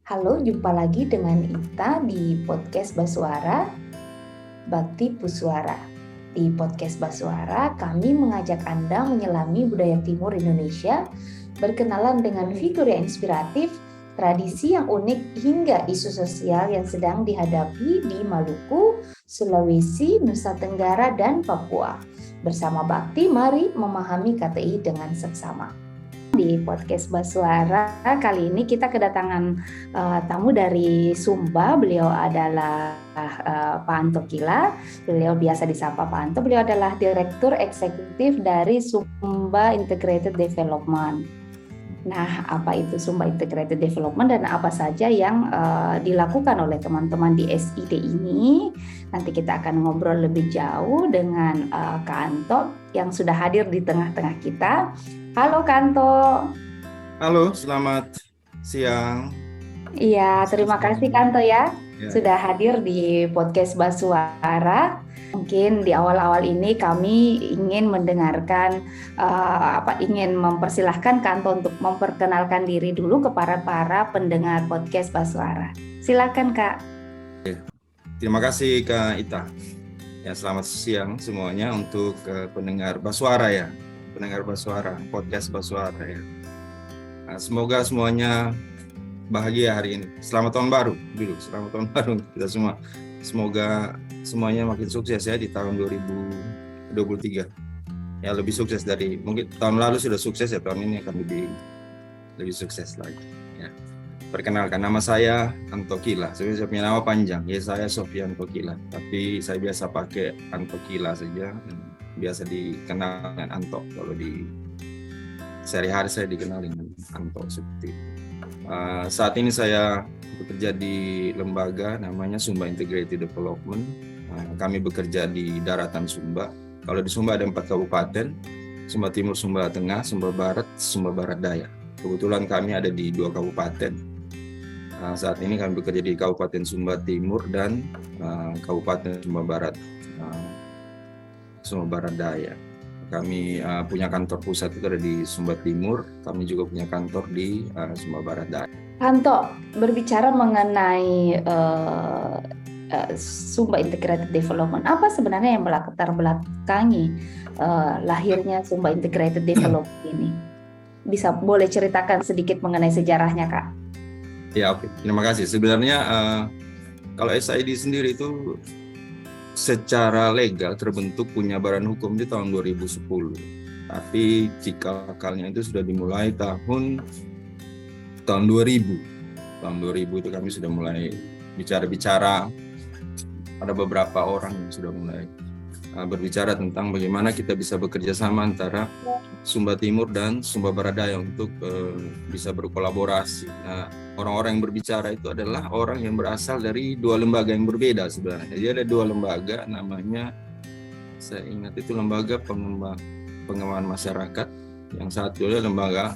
Halo, jumpa lagi dengan Ita di podcast Basuara, Bakti Puswara. Di podcast Basuara, kami mengajak Anda menyelami budaya timur Indonesia, berkenalan dengan figur yang inspiratif, tradisi yang unik, hingga isu sosial yang sedang dihadapi di Maluku, Sulawesi, Nusa Tenggara, dan Papua. Bersama Bakti, mari memahami KTI dengan seksama. Di podcast Basuara kali ini kita kedatangan tamu dari Sumba. Beliau adalah Pak Anto Kila. Beliau biasa disapa Pak Anto. Beliau adalah Direktur Eksekutif dari Sumba Integrated Development. Nah, apa itu Sumba Integrated Development dan apa saja yang dilakukan oleh teman-teman di SID ini? Nanti kita akan ngobrol lebih jauh dengan Kak Anto yang sudah hadir di tengah-tengah kita. Halo Kanto. Halo, selamat siang. Iya, terima kasih Kanto ya sudah hadir di podcast Basuara. Mungkin di awal-awal ini kami ingin mendengarkan ingin mempersilahkan Kanto untuk memperkenalkan diri dulu kepada para pendengar podcast Basuara. Silakan Kak. Terima kasih Kak Ita. Ya, selamat siang semuanya untuk pendengar Basuara ya. Pendengar Basuara, podcast Basuara ya. Nah, semoga semuanya bahagia hari ini. Selamat tahun baru dulu, selamat tahun baru untuk kita semua. Semoga semuanya makin sukses ya di tahun 2023. Ya, lebih sukses dari mungkin tahun lalu sudah sukses ya, tahun ini akan lebih sukses lagi ya. Perkenalkan, nama saya Anto Kila. Sebenarnya saya punya nama panjang, ya saya Sofian Anto Kila. Tapi saya biasa pakai Anto Kila saja. Biasa dikenal dengan Anto. Kalau di sehari-hari saya dikenal dengan Anto seperti itu. Saat ini saya bekerja di lembaga namanya Sumba Integrated Development. Kami bekerja di daratan Sumba. Kalau di Sumba ada 4 kabupaten, Sumba Timur, Sumba Tengah, Sumba Barat, Sumba Barat Daya. Kebetulan kami ada di 2 kabupaten. Saat ini kami bekerja di Kabupaten Sumba Timur dan Kabupaten Sumba Barat, Sumba Barat Daya. Kami punya kantor pusat itu ada di Sumba Timur. Kami juga punya kantor di Sumba Barat Daya. Anto, berbicara mengenai Sumba Integrated Development, apa sebenarnya yang melatar belakangi lahirnya Sumba Integrated Development ini? Boleh ceritakan sedikit mengenai sejarahnya, Kak? Ya, oke. Terima kasih. Sebenarnya kalau SID sendiri itu secara legal terbentuk punya badan hukum di tahun 2010. Tapi cikalnya itu sudah dimulai tahun 2000. Tahun 2000 itu kami sudah mulai bicara-bicara. Ada beberapa orang yang sudah mulai berbicara tentang bagaimana kita bisa bekerja sama antara Sumba Timur dan Sumba Barat Daya untuk bisa berkolaborasi. Nah, orang-orang yang berbicara itu adalah orang yang berasal dari 2 lembaga yang berbeda sebenarnya. Jadi ada 2 lembaga, namanya saya ingat itu lembaga pengembangan masyarakat, yang satu adalah lembaga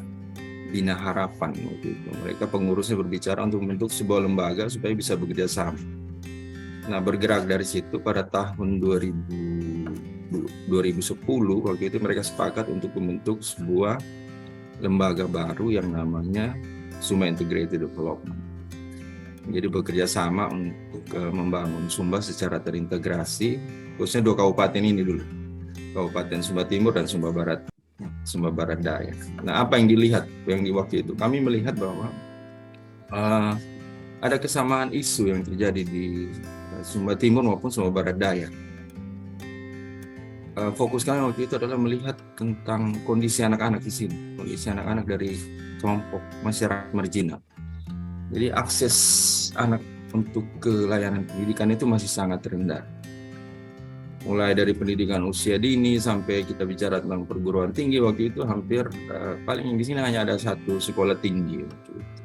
Bina Harapan waktu itu. Mereka pengurusnya berbicara untuk membentuk sebuah lembaga supaya bisa bekerja sama. Nah, bergerak dari situ pada tahun 2010 waktu itu mereka sepakat untuk membentuk sebuah lembaga baru yang namanya Sumba Integrated Development. Jadi bekerja sama untuk membangun Sumba secara terintegrasi, khususnya 2 kabupaten ini dulu, Kabupaten Sumba Timur dan Sumba Barat Daya. Nah, apa yang dilihat yang di waktu itu? Kami melihat bahwa ada kesamaan isu yang terjadi di Sumba Timur maupun Sumba Barat Daya. Fokus kami waktu itu adalah melihat tentang kondisi anak-anak di sini, kondisi anak-anak dari kelompok masyarakat marginal. Jadi akses anak untuk ke layanan pendidikan itu masih sangat rendah. Mulai dari pendidikan usia dini sampai kita bicara tentang perguruan tinggi waktu itu hampir paling di sini hanya ada 1 sekolah tinggi waktu itu.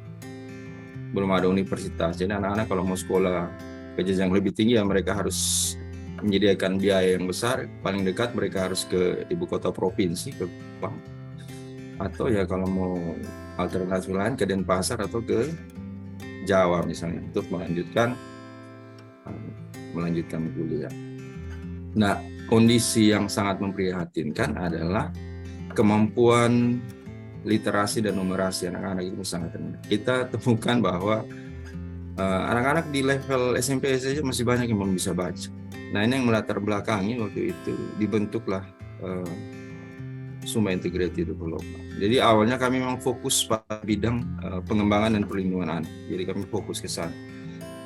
Belum ada universitas. Jadi anak-anak kalau mau sekolah ke jenjang lebih tinggi ya mereka harus menyediakan biaya yang besar. Paling dekat mereka harus ke ibu kota provinsi, ke Kupang. Atau ya kalau mau alternatif lain ke Denpasar atau ke Jawa misalnya untuk melanjutkan kuliah. Nah, kondisi yang sangat memprihatinkan adalah kemampuan literasi dan numerasi anak-anak itu sangat rendah. Kita temukan bahwa Anak-anak di level SMP saja masih banyak yang belum bisa baca. Nah, ini yang melatar belakangi waktu itu dibentuklah Sumba Integrated Development. Jadi awalnya kami memang fokus pada bidang pengembangan dan perlindungan anak. Jadi kami fokus ke sana.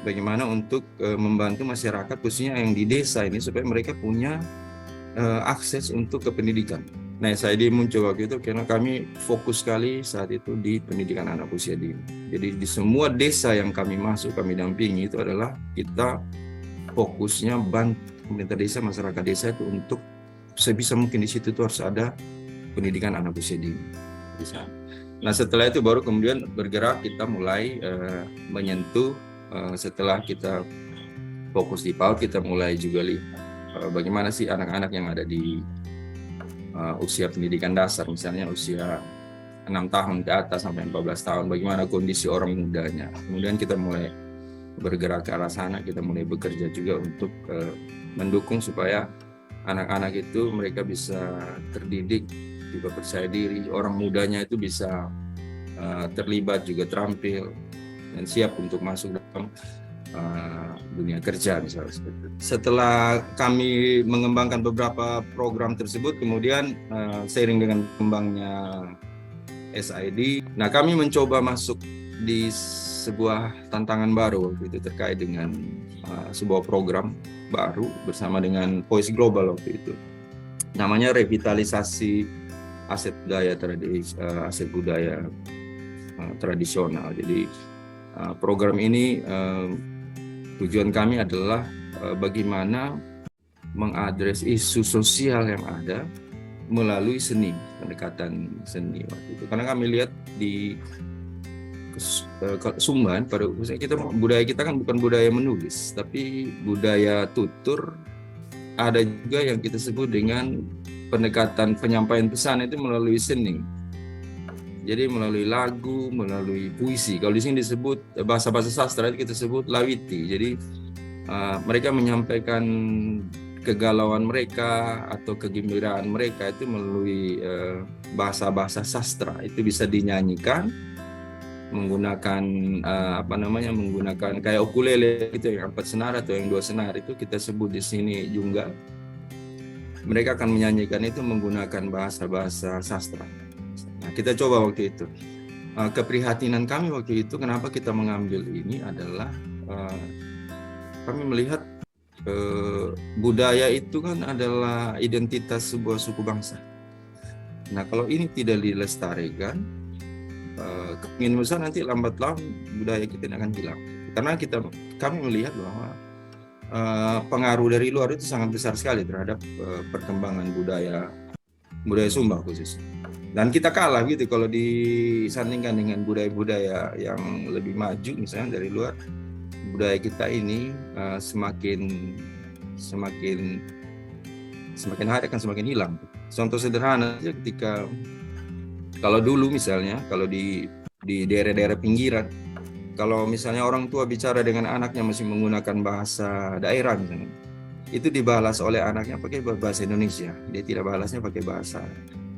Bagaimana untuk membantu masyarakat khususnya yang di desa ini supaya mereka punya akses untuk ke pendidikan. Nah, saya muncul waktu itu karena kami fokus sekali saat itu di pendidikan anak usia dini. Jadi di semua desa yang kami masuk, kami dampingi itu adalah kita fokusnya bantu pemerintah desa, masyarakat desa itu untuk sebisa mungkin di situ tuh harus ada pendidikan anak usia dini. Nah, setelah itu baru kemudian bergerak kita mulai menyentuh, setelah kita fokus di PAUD, kita mulai juga lihat bagaimana sih anak-anak yang ada di usia pendidikan dasar, misalnya usia 6 tahun ke atas sampai 14 tahun, bagaimana kondisi orang mudanya. Kemudian kita mulai bergerak ke arah sana, kita mulai bekerja juga untuk mendukung supaya anak-anak itu mereka bisa terdidik, juga percaya diri, orang mudanya itu bisa terlibat juga terampil dan siap untuk masuk dalam dunia kerja misalnya. Setelah kami mengembangkan beberapa program tersebut, kemudian seiring dengan kembangnya SID, nah kami mencoba masuk di sebuah tantangan baru waktu itu terkait dengan sebuah program baru bersama dengan Voice Global waktu itu. Namanya revitalisasi aset budaya tradisional. Jadi program ini tujuan kami adalah bagaimana mengadres isu sosial yang ada melalui seni, pendekatan seni waktu itu. Karena kami lihat di Sumba, pada kita budaya kita kan bukan budaya menulis, tapi budaya tutur. Ada juga yang kita sebut dengan pendekatan penyampaian pesan itu melalui seni. Jadi melalui lagu, melalui puisi. Kalau di sini disebut bahasa-bahasa sastra itu kita sebut lawiti. Jadi mereka menyampaikan kegalauan mereka atau kegembiraan mereka itu melalui bahasa-bahasa sastra. Itu bisa dinyanyikan menggunakan menggunakan kayak ukulele gitu, yang 4 senar atau yang 2 senar itu kita sebut di sini jungga. Mereka akan menyanyikan itu menggunakan bahasa-bahasa sastra. Nah, kita coba waktu itu. Keprihatinan kami waktu itu kenapa kita mengambil ini adalah kami melihat budaya itu kan adalah identitas sebuah suku bangsa. Nah, kalau ini tidak dilestarikan, kemungkinan besar nanti lambat laun budaya kita akan hilang. Karena kami melihat bahwa pengaruh dari luar itu sangat besar sekali terhadap perkembangan budaya Sumba khususnya. Dan kita kalah gitu kalau disandingkan dengan budaya-budaya yang lebih maju misalnya dari luar. Budaya kita ini semakin hari akan semakin hilang. Contoh sederhana aja, ketika kalau dulu misalnya kalau di daerah-daerah pinggiran, kalau misalnya orang tua bicara dengan anaknya masih menggunakan bahasa daerah misalnya, itu dibalas oleh anaknya pakai bahasa Indonesia, dia tidak balasnya pakai bahasa.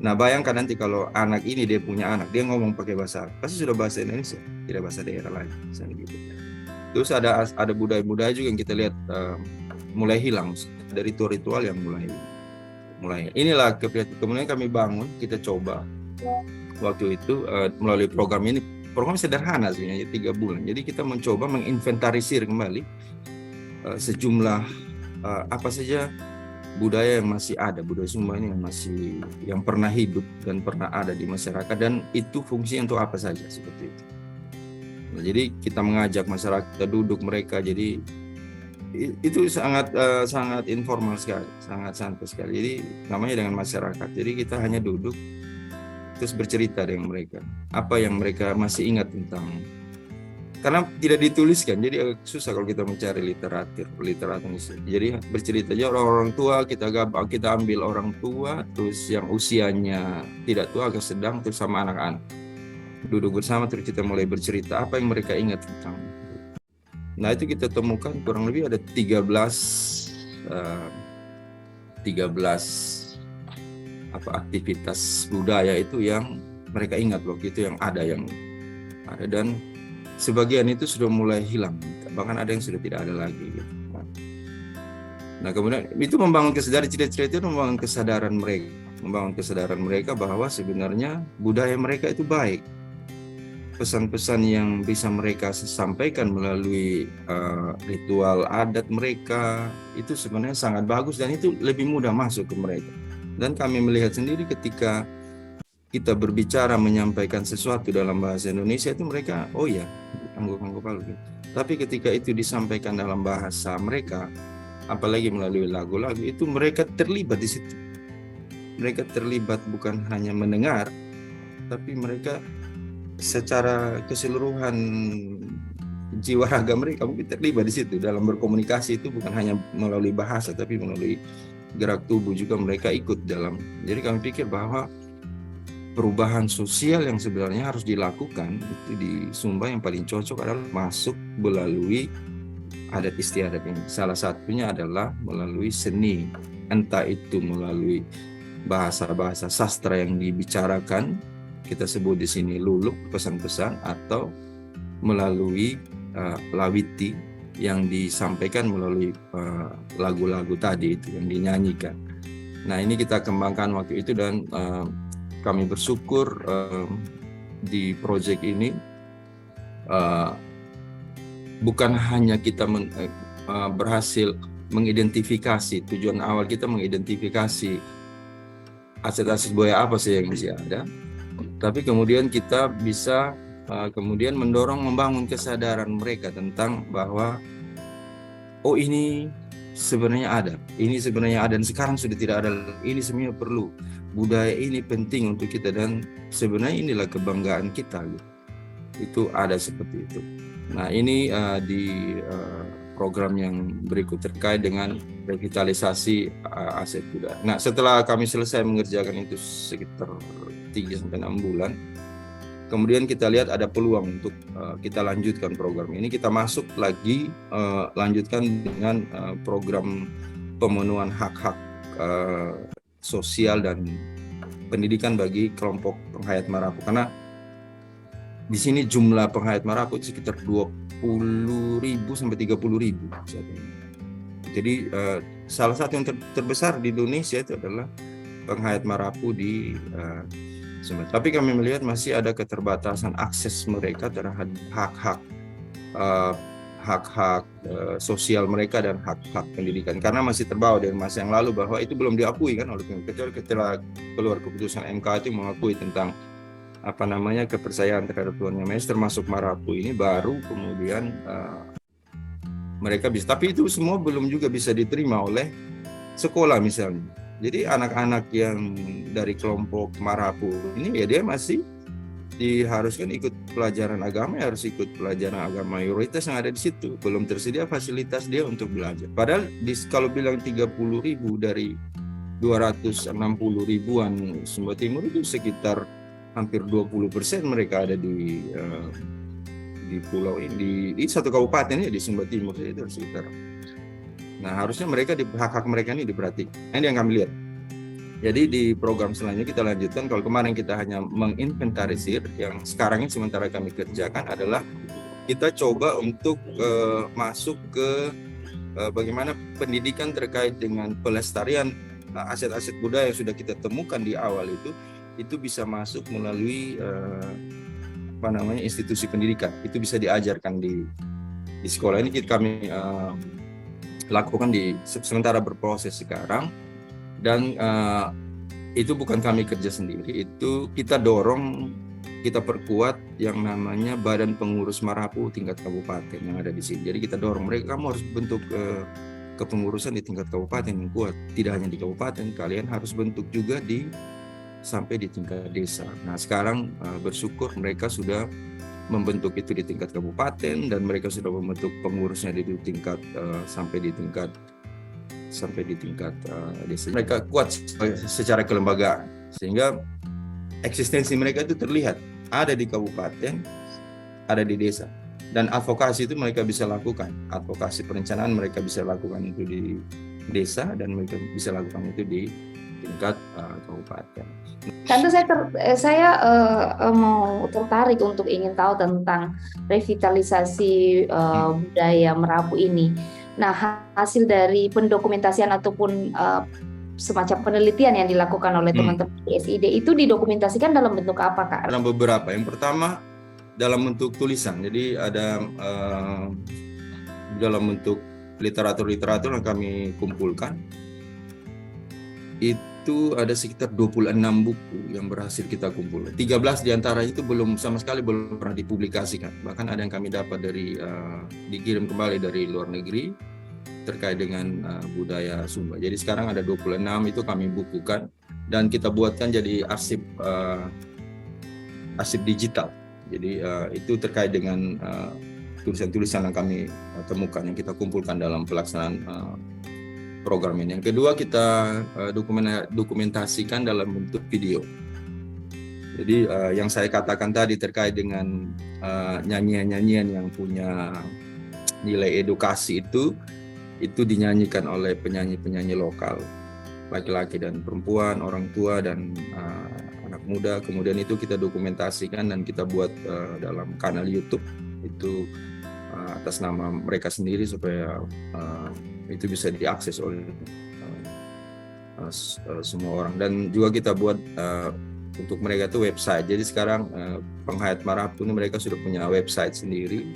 Nah, bayangkan nanti kalau anak ini dia punya anak, dia ngomong pakai bahasa, pasti sudah bahasa Indonesia, tidak bahasa daerah lain misalnya gitu. Terus ada budaya-budaya juga yang kita lihat mulai hilang, dari ritual-ritual yang mulai. Inilah kemudian kami bangun, kita coba waktu itu melalui program ini. Program sederhana sebenarnya 3 bulan. Jadi kita mencoba menginventarisir kembali sejumlah apa saja budaya yang masih ada, budaya Sumba ini yang pernah hidup dan pernah ada di masyarakat, dan itu fungsinya untuk apa saja seperti itu. Nah, jadi kita mengajak masyarakat duduk mereka, jadi itu sangat informal sekali, sangat santai sekali. Jadi namanya dengan masyarakat. Jadi kita hanya duduk terus bercerita dengan mereka apa yang mereka masih ingat tentang, karena tidak dituliskan, jadi susah kalau kita mencari literatur. Jadi bercerita aja orang tua, kita ambil orang tua, terus yang usianya tidak tua agak sedang, terus sama anak-anak duduk bersama, terus kita mulai bercerita apa yang mereka ingat tentang. Nah, itu kita temukan kurang lebih ada 13 aktivitas budaya itu yang mereka ingat waktu itu, yang ada dan sebagian itu sudah mulai hilang, bahkan ada yang sudah tidak ada lagi gitu. Nah kemudian itu membangun kesadaran, cerita-cerita itu membangun kesadaran mereka bahwa sebenarnya budaya mereka itu baik. Pesan-pesan yang bisa mereka sampaikan melalui ritual adat mereka itu sebenarnya sangat bagus dan itu lebih mudah masuk ke mereka. Dan kami melihat sendiri ketika kita berbicara menyampaikan sesuatu dalam bahasa Indonesia itu mereka, oh ya, anggap-anggap gitu. Tapi ketika itu disampaikan dalam bahasa mereka, apalagi melalui lagu-lagu, itu mereka terlibat di situ. Mereka terlibat bukan hanya mendengar, tapi mereka secara keseluruhan jiwa raga mereka mungkin terlibat di situ dalam berkomunikasi. Itu bukan hanya melalui bahasa, tapi melalui gerak tubuh juga mereka ikut dalam. Jadi kami pikir bahwa perubahan sosial yang sebenarnya harus dilakukan itu di Sumba yang paling cocok adalah masuk melalui adat istiadat ini. Salah satunya adalah melalui seni, entah itu melalui bahasa-bahasa sastra yang dibicarakan, kita sebut di sini luluk, pesan-pesan, atau melalui lawiti yang disampaikan melalui lagu-lagu tadi itu yang dinyanyikan. Nah ini kita kembangkan waktu itu dan kami bersyukur di proyek ini bukan hanya kita berhasil mengidentifikasi, tujuan awal kita mengidentifikasi aset-aset budaya apa sih yang masih ada, tapi kemudian kita bisa kemudian mendorong membangun kesadaran mereka tentang bahwa oh ini sebenarnya ada, ini sebenarnya ada dan sekarang sudah tidak ada, ini sebenarnya perlu. Budaya ini penting untuk kita dan sebenarnya inilah kebanggaan kita gitu. Itu ada seperti itu. Nah ini di program yang berikut terkait dengan revitalisasi aset budaya. Nah setelah kami selesai mengerjakan itu sekitar 3-6 bulan, kemudian kita lihat ada peluang untuk kita lanjutkan program ini. Kita masuk lagi lanjutkan dengan program pemenuhan hak-hak sosial dan pendidikan bagi kelompok penghayat Marapu, karena di sini jumlah penghayat Marapu itu sekitar 20.000 sampai 30.000. Jadi salah satu yang terbesar di Indonesia itu adalah penghayat Marapu di Sumba. Tapi kami melihat masih ada keterbatasan akses mereka terhadap hak-hak sosial mereka dan hak-hak pendidikan, karena masih terbawa dari masa yang lalu bahwa itu belum diakui kan oleh kecuali ketika keluar keputusan MK itu mengakui tentang kepercayaan terhadap Tuhan Yang Maha Esa termasuk Marapu ini, baru kemudian mereka bisa, tapi itu semua belum juga bisa diterima oleh sekolah misalnya. Jadi anak-anak yang dari kelompok Marapu ini ya dia masih diharuskan ikut pelajaran agama, ya harus ikut pelajaran agama mayoritas yang ada di situ. Belum tersedia fasilitas dia untuk belajar. Padahal kalau bilang 30.000 dari 260.000-an Sumba Timur itu sekitar hampir 20% mereka ada di pulau ini, di satu kabupaten ya di Sumba Timur itu sekitar. Nah harusnya mereka hak-hak mereka ini diperhatikan. Ini yang kami lihat. Jadi di program selanjutnya kita lanjutkan. Kalau kemarin kita hanya menginventarisir, yang sekarang ini sementara kami kerjakan adalah kita coba untuk masuk ke bagaimana pendidikan terkait dengan pelestarian aset-aset budaya yang sudah kita temukan di awal itu bisa masuk melalui institusi pendidikan. Itu bisa diajarkan di sekolah. Ini kami lakukan sementara berproses sekarang. Dan itu bukan kami kerja sendiri, itu kita dorong, kita perkuat yang namanya Badan Pengurus Marapu tingkat kabupaten yang ada di sini. Jadi kita dorong mereka, kamu harus bentuk kepengurusan di tingkat kabupaten yang kuat. Tidak hanya di kabupaten, kalian harus bentuk juga sampai di tingkat desa. Nah sekarang bersyukur mereka sudah membentuk itu di tingkat kabupaten dan mereka sudah membentuk pengurusnya di tingkat sampai di tingkat desa. Mereka kuat secara kelembagaan sehingga eksistensi mereka itu terlihat ada di kabupaten, ada di desa, dan advokasi itu mereka bisa lakukan. Advokasi perencanaan mereka bisa lakukan itu di desa dan mereka bisa lakukan itu di tingkat kabupaten. Tentu mau tertarik untuk ingin tahu tentang revitalisasi budaya Merapu ini. Nah, hasil dari pendokumentasian ataupun semacam penelitian yang dilakukan oleh teman-teman di SID itu didokumentasikan dalam bentuk apa, Kak? Dalam beberapa. Yang pertama dalam bentuk tulisan. Jadi ada dalam bentuk literatur yang kami kumpulkan. Itu ada sekitar 26 buku yang berhasil kita kumpulkan. 13 diantaranya itu sama sekali belum pernah dipublikasikan. Bahkan ada yang kami dapat dikirim kembali dari luar negeri terkait dengan budaya Sumba. Jadi sekarang ada 26 itu kami bukukan dan kita buatkan jadi arsip digital. Jadi itu terkait dengan tulisan-tulisan yang kami temukan, yang kita kumpulkan dalam pelaksanaan program ini. Yang kedua, kita dokumentasikan dalam bentuk video. Jadi yang saya katakan tadi terkait dengan nyanyian-nyanyian yang punya nilai edukasi itu dinyanyikan oleh penyanyi-penyanyi lokal, laki-laki dan perempuan, orang tua dan anak muda. Kemudian itu kita dokumentasikan dan kita buat dalam kanal YouTube itu atas nama mereka sendiri supaya itu bisa diakses oleh semua orang. Dan juga kita buat untuk mereka itu website. Jadi sekarang Penghayat Merapu ini mereka sudah punya website sendiri,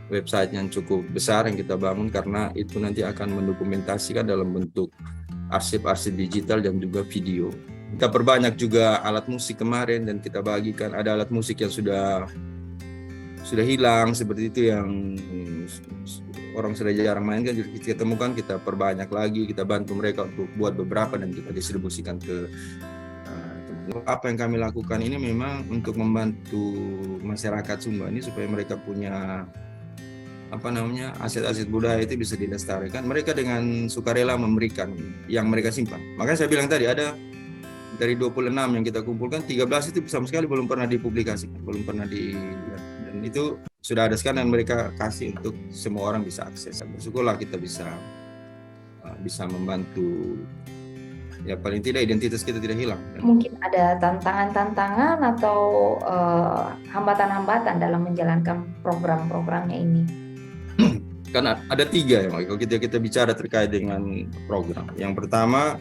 website yang cukup besar yang kita bangun karena itu nanti akan mendokumentasikan dalam bentuk arsip-arsip digital dan juga video. Kita perbanyak juga alat musik kemarin dan kita bagikan. Ada alat musik yang sudah hilang seperti itu yang orang sudah jarang mainkan, jadi kita temukan, kita perbanyak lagi, kita bantu mereka untuk buat beberapa dan kita distribusikan ke teman-teman. Apa yang kami lakukan ini memang untuk membantu masyarakat Sumba ini supaya mereka punya aset-aset budaya itu bisa dilestarikan. Mereka dengan sukarela memberikan yang mereka simpan. Makanya saya bilang tadi ada dari 26 yang kita kumpulkan, 13 itu sama sekali belum pernah dipublikasikan, belum pernah dilihat. Dan itu sudah ada sekarang dan mereka kasih untuk semua orang bisa akses. Bersyukurlah kita bisa membantu, ya paling tidak identitas kita tidak hilang. Mungkin ada tantangan-tantangan atau hambatan-hambatan dalam menjalankan program-programnya ini? Karena ada 3 ya, kalau kita bicara terkait dengan program. Yang pertama,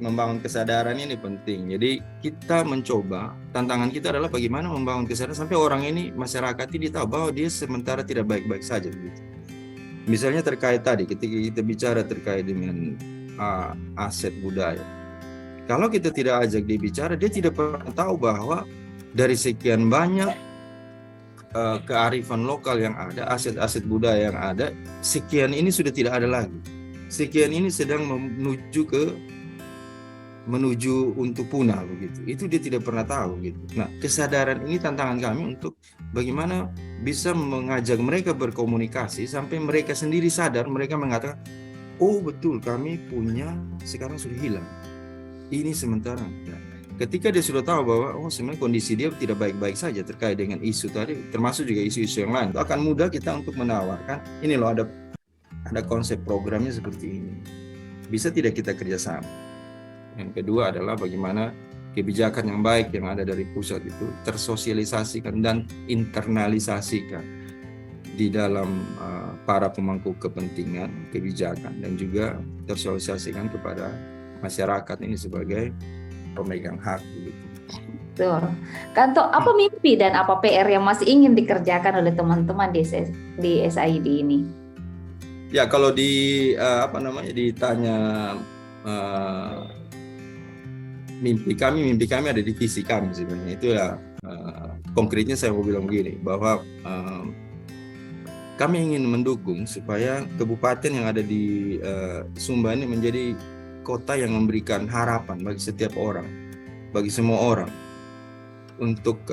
membangun kesadaran ini penting. Jadi kita mencoba, tantangan kita adalah bagaimana membangun kesadaran sampai orang ini, masyarakat ini tahu bahwa dia sementara tidak baik-baik saja begitu. Misalnya terkait tadi, ketika kita bicara terkait dengan aset budaya. Kalau kita tidak ajak dia bicara, dia tidak pernah tahu bahwa dari sekian banyak kearifan lokal yang ada, aset-aset budaya yang ada, sekian ini sudah tidak ada lagi. Sekian ini sedang menuju untuk punah begitu. Itu dia tidak pernah tahu gitu. Nah, kesadaran ini tantangan kami untuk bagaimana bisa mengajak mereka berkomunikasi sampai mereka sendiri sadar, mereka mengatakan, oh betul kami punya sekarang sudah hilang. Ini sementara. Nah, ketika dia sudah tahu bahwa sebenarnya kondisi dia tidak baik-baik saja terkait dengan isu tadi, termasuk juga isu-isu yang lain, itu akan mudah kita untuk menawarkan, ini loh ada konsep programnya seperti ini. Bisa tidak kita kerjasama? Yang kedua adalah bagaimana kebijakan yang baik yang ada dari pusat itu tersosialisasikan dan internalisasikan di dalam para pemangku kepentingan kebijakan dan juga tersosialisasikan kepada masyarakat ini sebagai pemegang hak begitu. Betul. Kanto, apa mimpi dan apa PR yang masih ingin dikerjakan oleh teman-teman di SID ini? Ya, kalau ditanya mimpi kami ada di visi kami sebenarnya. Itu ya konkretnya saya mau bilang begini, bahwa kami ingin mendukung supaya kabupaten yang ada di Sumba ini menjadi kota yang memberikan harapan bagi setiap orang, bagi semua orang untuk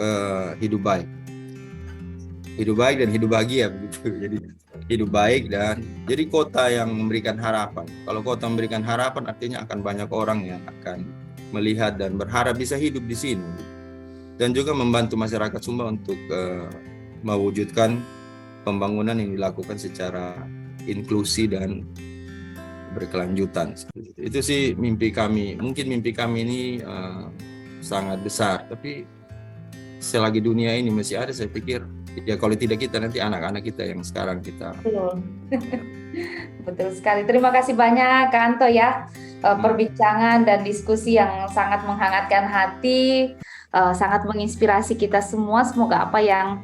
hidup baik dan hidup bahagia begitu. Jadi hidup baik dan jadi kota yang memberikan harapan. Kalau kota memberikan harapan artinya akan banyak orang yang akan melihat dan berharap bisa hidup di sini. Dan juga membantu masyarakat Sumba untuk mewujudkan pembangunan yang dilakukan secara inklusi dan berkelanjutan. Itu sih mimpi kami. Mungkin mimpi kami ini sangat besar, tapi selagi dunia ini masih ada, saya pikir ya kalau tidak kita, nanti anak-anak kita yang sekarang kita. Betul. Betul sekali. Terima kasih banyak Kak Anto ya, perbincangan dan diskusi yang sangat menghangatkan hati, sangat menginspirasi kita semua. Semoga apa yang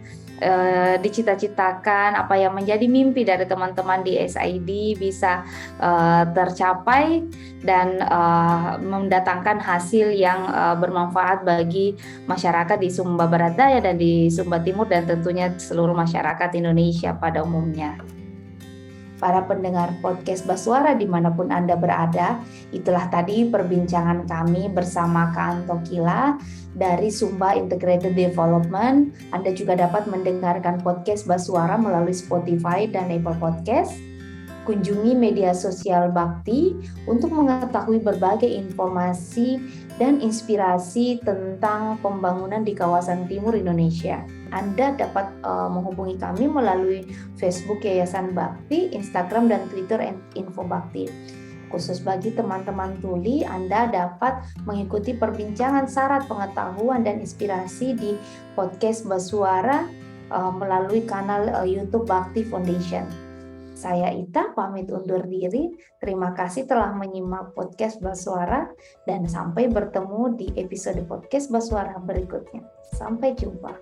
dicita-citakan, apa yang menjadi mimpi dari teman-teman di SID bisa tercapai dan mendatangkan hasil yang bermanfaat bagi masyarakat di Sumba Barat Daya dan di Sumba Timur, dan tentunya seluruh masyarakat Indonesia pada umumnya. Para pendengar podcast Basuara dimanapun Anda berada, itulah tadi perbincangan kami bersama Kak Anto Kila dari Sumba Integrated Development. Anda juga dapat mendengarkan podcast Basuara melalui Spotify dan Apple Podcast. Kunjungi media sosial Bakti untuk mengetahui berbagai informasi dan inspirasi tentang pembangunan di kawasan Timur Indonesia. Anda dapat menghubungi kami melalui Facebook Yayasan Bakti, Instagram dan Twitter Info Bakti. Khusus bagi teman-teman tuli, Anda dapat mengikuti perbincangan syarat pengetahuan dan inspirasi di podcast Basuara melalui kanal YouTube Bakti Foundation. Saya Ita pamit undur diri. Terima kasih telah menyimak podcast Basuara dan sampai bertemu di episode podcast Basuara berikutnya. Sampai jumpa.